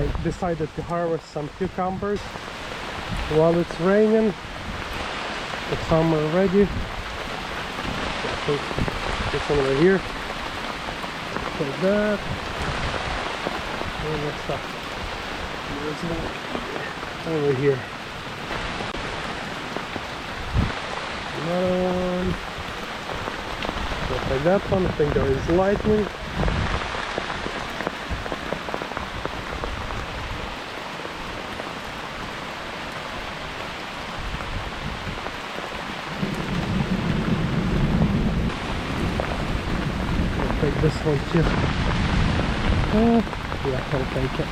I decided to harvest some cucumbers while it's raining. It's summer ready. So this one over here, like that. And what's up? There's one over here. Another one. Just like that one. I think there is lightning. Take this one too. Yeah, I'll take it.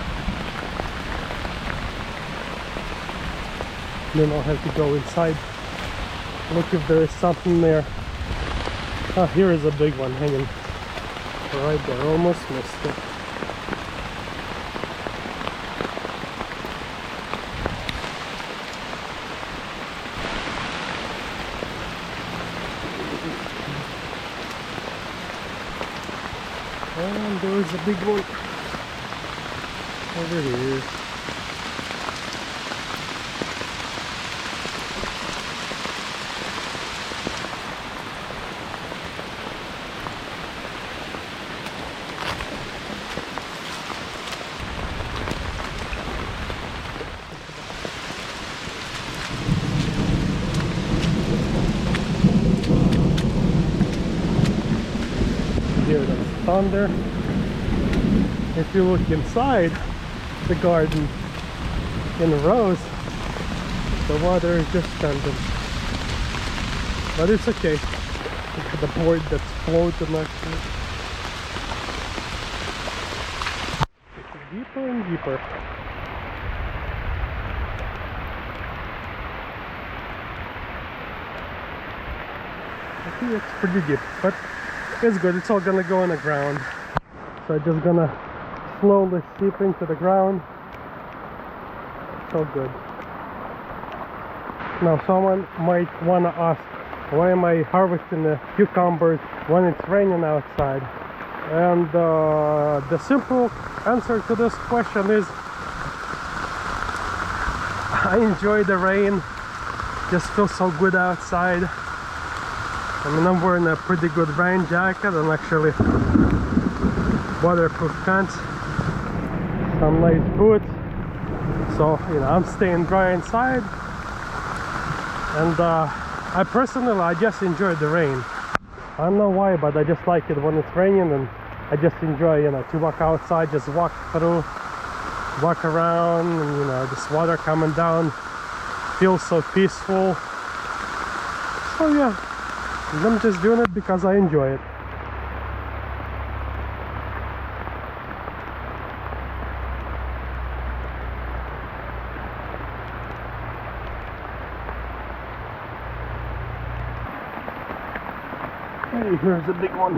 Then I'll have to go inside. Look if there is something there. Oh, here is a big one hanging right there. Almost missed it. And there's a big one over here. Hear the thunder. If you look inside the garden in rows, the water is just standing. But it's okay. Look at the board that's floating actually. It's deeper and deeper. I think it's pretty deep, but it's good. It's all gonna go on the ground. So I'm just gonna slowly seep into the ground. It's all good. Now someone might wanna ask, why am I harvesting the cucumbers when it's raining outside? And the simple answer to this question is I enjoy the rain. Just feels so good outside. I mean, I'm wearing a pretty good rain jacket and actually waterproof pants, some nice boots, so you know I'm staying dry inside. And I just enjoy the rain. I don't know why, but I just like it when it's raining, and I just enjoy, you know, to walk outside, just walk through, walk around, and you know, this water coming down feels so peaceful. So yeah, I'm just doing it because I enjoy it. Hey, here's a big one.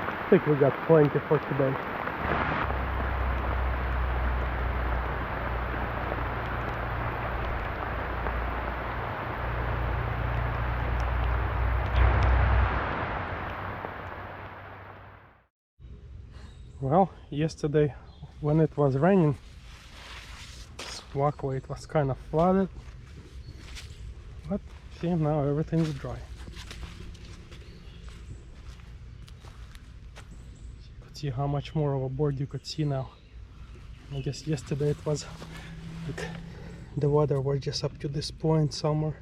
I think we got plenty for today. Well, yesterday when it was raining, this walkway, it was kind of flooded, but see, now everything's dry. You could see how much more of a board you could see now. I guess yesterday it was like the water was just up to this point somewhere.